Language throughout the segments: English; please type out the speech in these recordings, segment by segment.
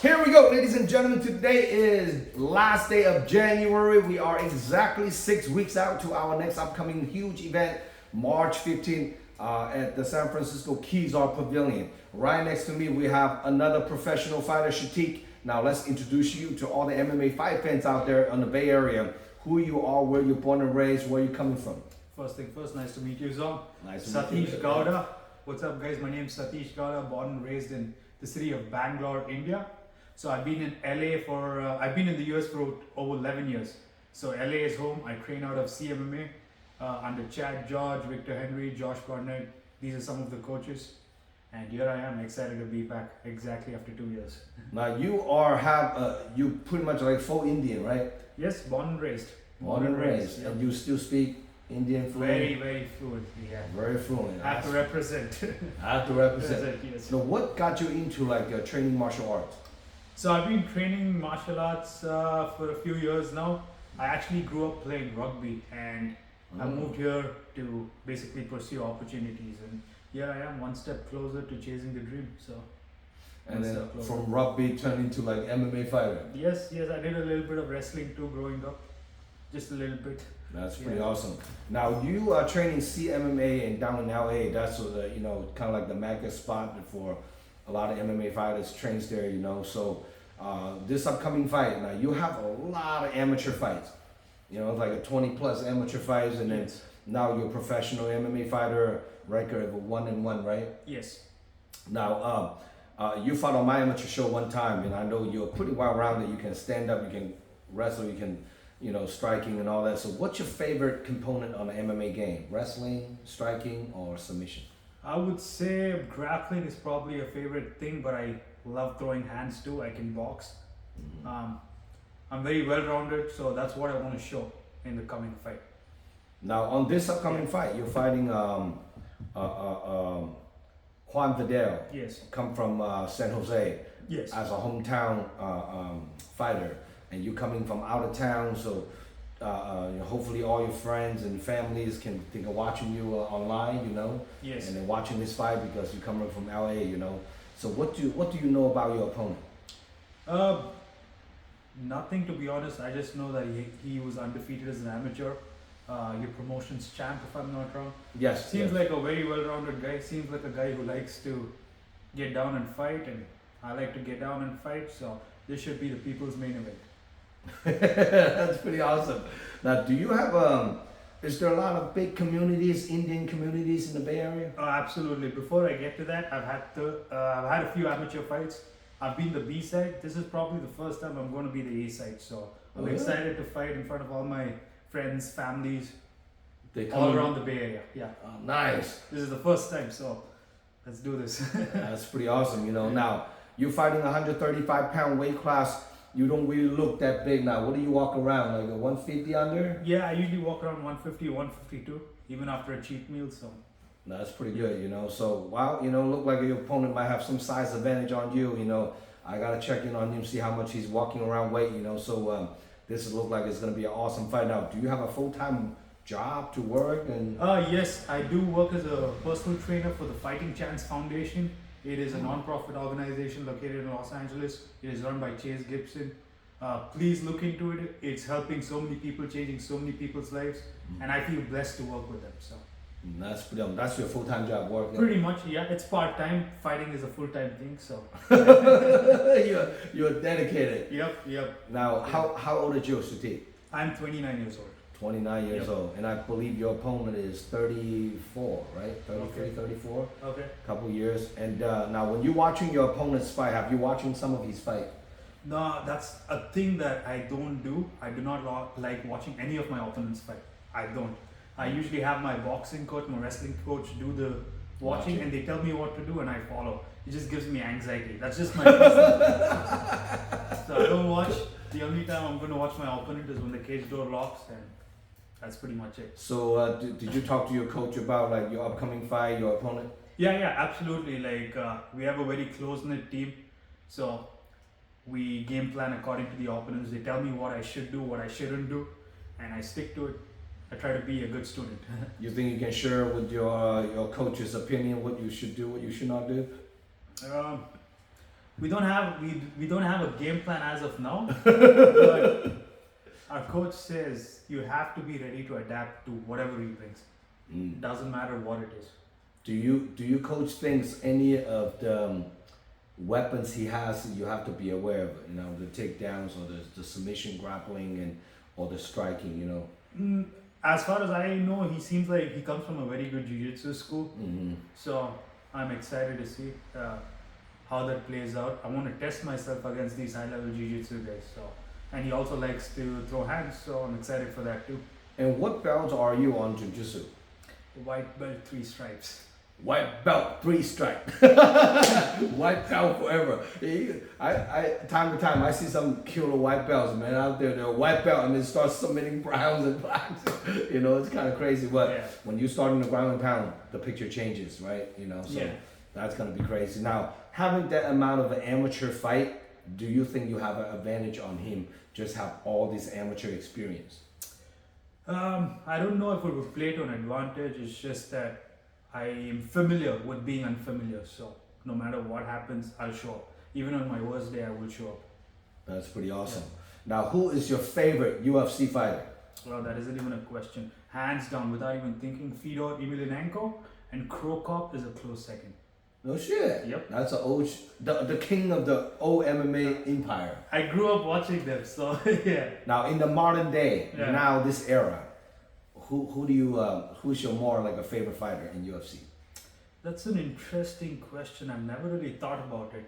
Here we go, ladies and gentlemen. Today is last day of January. We are exactly 6 weeks out to our next upcoming huge event, March 15th, at the San Francisco Keys Art Pavilion. Right next to me, we have another professional fighter, Sukshith. Now let's introduce you to all the MMA fight fans out there in the Bay Area. Who you are, where you're born and raised, where you're coming from. First thing first, nice to meet you, Zhong. Nice to meet you. Satish Gowda. What's up, guys? My name is Satish Gowda, born and raised in the city of Bangalore, India. So I've been in LA I've been in the US for over 11 years. So LA is home. I train out of CMMA under Chad George, Victor Henry, Josh Barnett. These are some of the coaches. And here I am, excited to be back exactly after 2 years. Now you you pretty much like full Indian, right? Yes, born and raised. Born and raised. Yep. And you still speak Indian fluent? Very, very fluent. Yeah. Very fluent. I have to represent. I have to represent. Yes. So what got you into training martial arts? So I've been training martial arts for a few years now. I actually grew up playing rugby and I moved here to basically pursue opportunities, and here I am, one step closer to chasing the dream. So And then from rugby turned into MMA fighter. Yes, I did a little bit of wrestling too growing up, just a little bit. That's pretty awesome. Now you are training CMMA and down in LA. That's kind of like the mecca spot for a lot of MMA fighters trains there. So this upcoming fight, now you have a lot of amateur fights. Like a 20+ amateur fights, and then now you're a professional MMA fighter, record of 1-1, right? Yes. Now you fought on my amateur show one time, and I know you're pretty well-rounded. You can stand up, you can wrestle, you can. Striking and all that. So what's your favorite component on the MMA game? Wrestling, striking, or submission? I would say grappling is probably a favorite thing, but I love throwing hands too. I can box. I'm very well-rounded, so that's what I want to show in the coming fight. Now on this upcoming fight, you're fighting Juan Vidal. Yes. Come from San Jose. Yes. As a hometown fighter. And you coming from out of town, so hopefully all your friends and families can think of watching you online, Yes. and then watching this fight because you're coming from LA, So what do you know about your opponent? Nothing, to be honest. I just know that he was undefeated as an amateur. Your promotion's champ, if I'm not wrong. Yes. Seems like a very well-rounded guy. Seems like a guy who likes to get down and fight, and I like to get down and fight. So this should be the people's main event. That's pretty awesome. Now, do you have is there a lot of big communities, Indian communities in the Bay Area? Oh, absolutely. Before I get to that, I've had a few amateur fights. I've been the B side. This is probably the first time I'm going to be the A side. So I'm excited to fight in front of all my friends, families, all around the Bay Area. Yeah. Oh, nice. This is the first time, so let's do this. That's pretty awesome. Now you're fighting 135-pound weight class. You don't really look that big now. What do you walk around, like a 150 under? Yeah, I usually walk around 150, 152, even after a cheat meal, so. No, that's pretty good, So, wow, look like your opponent might have some size advantage on you, I got to check in on him, see how much he's walking around weight, So, this look like it's going to be an awesome fight. Now, do you have a full-time job to work? And Yes, I do work as a personal trainer for the Fighting Chance Foundation. It is a non-profit organization located in Los Angeles. It is run by Chase Gibson. Please look into it. It's helping so many people, changing so many people's lives, and I feel blessed to work with them. So that's your full-time job work. Pretty much, yeah. It's part-time. Fighting is a full-time thing. So you're dedicated. Yep. Now, how old is you, Sukshith? I'm 29 years old. 29 years old, and I believe your opponent is 34, right? 33, 34? Okay. Couple years. And now when you're watching your opponent's fight, have you watching some of his fight? No, that's a thing that I don't do. I do not like watching any of my opponent's fight. I don't. I usually have my boxing coach, my wrestling coach do the watching, and they tell me what to do and I follow. It just gives me anxiety. That's just my personal thing. So I don't watch. The only time I'm going to watch my opponent is when the cage door locks, and that's pretty much it. So did you talk to your coach about your upcoming fight, your opponent? Yeah, absolutely. We have a very close-knit team, so we game plan according to the opponents. They tell me what I should do, what I shouldn't do, and I stick to it. I try to be a good student. You think you can share with your coach's opinion what you should do, what you should not do? we don't have a game plan as of now. But our coach says you have to be ready to adapt to whatever he brings. Mm. Doesn't matter what it is. Do you coach things any of the weapons he has you have to be aware of? You know, the takedowns or the submission grappling and or the striking. You know. As far as I know, he seems like he comes from a very good jiu-jitsu school. Mm-hmm. So I'm excited to see how that plays out. I want to test myself against these high-level jiu-jitsu guys. So, and he also likes to throw hands. So I'm excited for that too. And what belts are you on jiu-jitsu? White belt, 3 stripes. White belt, 3 stripe. White belt forever. I time to time I see some killer white belts, man, out there. They're white belt and then start submitting browns and blacks. You know, it's kind of crazy. But Yeah. when you start in the ground and pound, the picture changes, right? You know, so Yeah. that's gonna be crazy. Now, having that amount of an amateur fight, do you think you have an advantage on him? Just have all this amateur experience. I don't know if it would play to an advantage. It's just that I am familiar with being unfamiliar. So no matter what happens, I'll show up. Even on my worst day, I will show up. That's pretty awesome. Now, who is your favorite UFC fighter? Well, that isn't even a question. Hands down, without even thinking, Fedor Emelianenko and Krokop is a close second. No shit. Yep. That's the king of the old MMA empire. I grew up watching them, so yeah. Now, in the modern day, Yeah. now this era, who's your more like a favorite fighter in UFC? That's an interesting question. I've never really thought about it.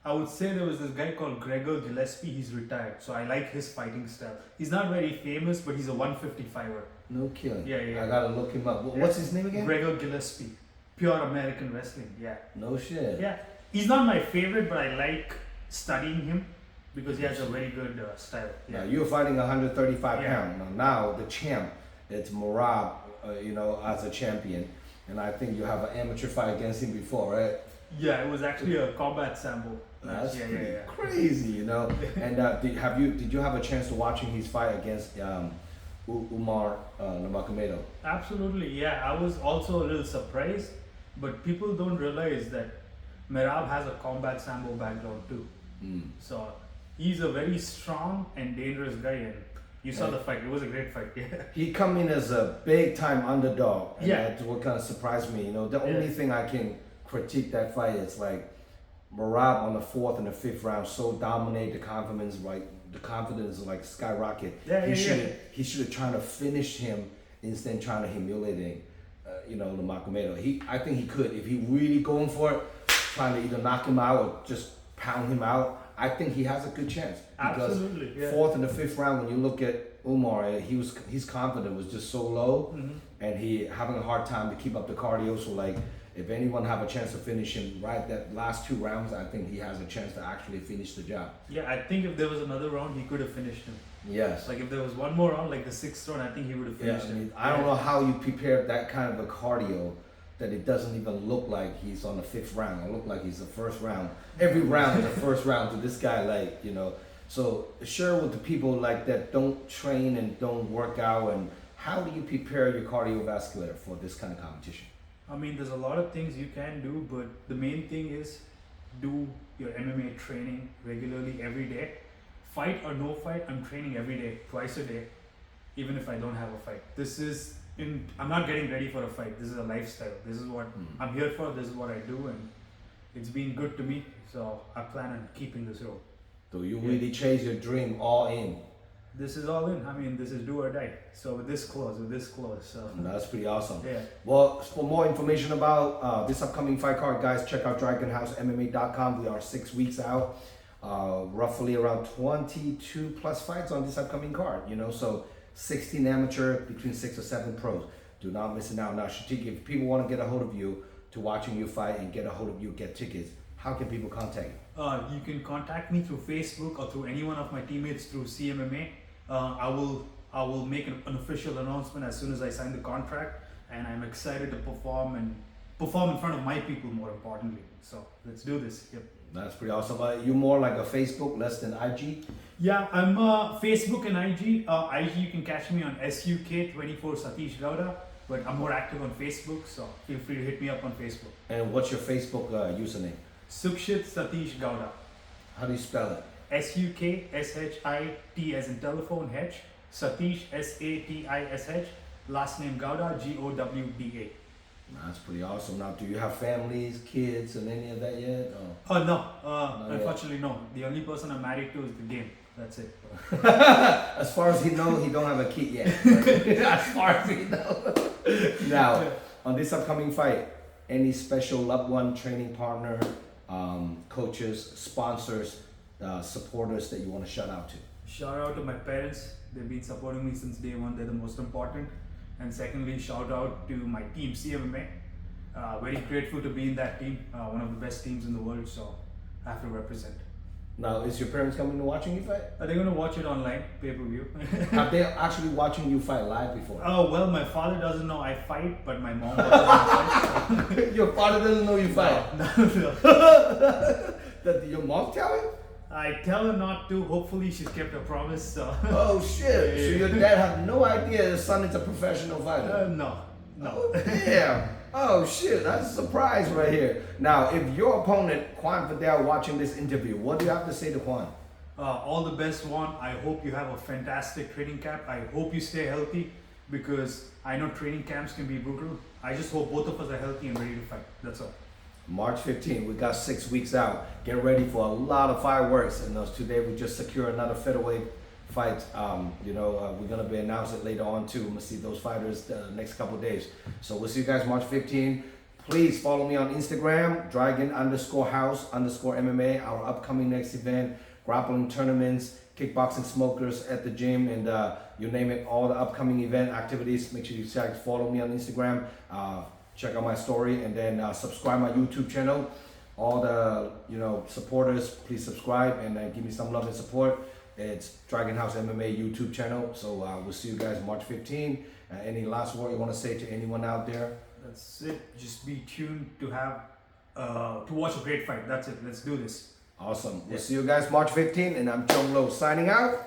I would say there was this guy called Gregor Gillespie. He's retired, so I like his fighting style. He's not very famous, but he's a 155er. No killing. Yeah. I gotta look him up. What's his name again? Gregor Gillespie, pure American wrestling. Yeah. No shit. Yeah. He's not my favorite, but I like studying him because he has a very good style. Now Yeah. you're fighting 135 Yeah. pounds. Now the champ, it's Marab, as a champion, and I think you have an amateur fight against him before, right? Yeah, it was actually a combat sample. That's yeah, pretty yeah. crazy, you know. And did you have a chance to watching his fight against Umar Nurmagomedov? Absolutely, yeah. I was also a little surprised, but people don't realize that Merab has a combat sambo background too. Mm. So he's a very strong and dangerous guy, and you saw Yeah. the fight. It was a great fight. Yeah. He come in as a big time underdog, and Yeah. that's what kind of surprised me. You know, the Yeah. only thing I can critique that fight is like Marab on the 4th and the 5th round so dominate the confidence, right? The confidence like skyrocket. He should have tried to finish him instead of trying to humiliate him. The Nurmagomedov. I think he could if he really going for it, trying to either knock him out or just pound him out. I think he has a good chance because Absolutely, yeah. 4th and the 5th round, when you look at Umar, his confidence was just so low, and he having a hard time to keep up the cardio. So like, if anyone have a chance to finish him right that last 2 rounds, I think he has a chance to actually finish the job. Yeah, I think if there was another round, he could have finished him. Yes. Like if there was one more round, like the 6th round, I think he would have Yeah, finished I mean, him. I don't know how you prepare that kind of a cardio that it doesn't even look like he's on the 5th round. It look like he's the 1st round. Every round is the 1st round to this guy, like, you know. So share with the people like that don't train and don't work out, and how do you prepare your cardiovascular for this kind of competition? I mean, there's a lot of things you can do, but the main thing is do your MMA training regularly every day. Fight or no fight, I'm training every day, twice a day, even if I don't have a fight. I'm not getting ready for a fight. This is a lifestyle. This is what I'm here for. This is what I do, and it's been good to me. So I plan on keeping this road. So you really chase your dream all in. This is all in. I mean, this is do or die. So with this close, so That's pretty awesome. yeah. Well, for more information about this upcoming fight card, guys, check out DragonHouseMMA.com. We are 6 weeks out, roughly around 22 plus fights on this upcoming card. You know, so 16 amateur, between 6 or 7 pros. Do not miss it out. Now, Shatik, if people want to get a hold of you to watching you fight and get a hold of you, get tickets, how can people contact you? You can contact me through Facebook or through any one of my teammates through CMMA. I will make an official announcement as soon as I sign the contract, and I'm excited to perform in front of my people, more importantly. So let's do this. Yep. That's pretty awesome. You more like a Facebook, less than IG? Yeah, I'm Facebook and IG. IG, you can catch me on SUK24 Satish Gowda. but I'm more active on Facebook, so feel free to hit me up on Facebook. And what's your Facebook username? Sukshith Satish Gowda. How do you spell it? Sukhshit as in telephone H, Satish Satish, last name Gowda Gowda. That's pretty awesome. Now, do you have families, kids, and any of that yet? Oh. Oh no, Not yet. unfortunately no. The only person I'm married to is the game. That's it. As far as he knows, he don't have a kid yet. As far as he knows. Now, on this upcoming fight, any special loved one, training partner, coaches, sponsors, supporters that you want to shout out to? Shout out to my parents. They've been supporting me since day one. They're the most important. And secondly, shout out to my team, CMMA. Very grateful to be in that team. One of the best teams in the world. So I have to represent. Now, is your parents coming to watching you fight? Are they going to watch it online, pay-per-view? Have they actually watching you fight live before? Oh, well, my father doesn't know I fight, but my mom doesn't know I fight. Your father doesn't know you fight? No. Did your mom tell him? I tell her not to. Hopefully, she's kept her promise. So. Oh shit! So your dad had no idea his son is a professional fighter? No. Oh, damn! Oh shit! That's a surprise right here. Now, if your opponent Juan Fidel watching this interview, what do you have to say to Juan? All the best, Juan. I hope you have a fantastic training camp. I hope you stay healthy because I know training camps can be brutal. I just hope both of us are healthy and ready to fight. That's all. March 15th, we got 6 weeks out. Get ready for a lot of fireworks. And today we just secured another featherweight fight. We're gonna be announcing it later on too. I'm gonna see those fighters the next couple of days. So we'll see you guys March 15th. Please follow me on Instagram, Dragon_House_MMA. Our upcoming next event, grappling tournaments, kickboxing smokers at the gym, and you name it. All the upcoming event activities. Make sure you follow me on Instagram. Check out my story, and then subscribe my YouTube channel. All the supporters, please subscribe and give me some love and support. It's Dragon House MMA YouTube channel. So we'll see you guys March 15. Any last word you want to say to anyone out there? That's it. Just be tuned to watch a great fight. That's it. Let's do this. Awesome. We'll see you guys March 15, and I'm Zhong signing out.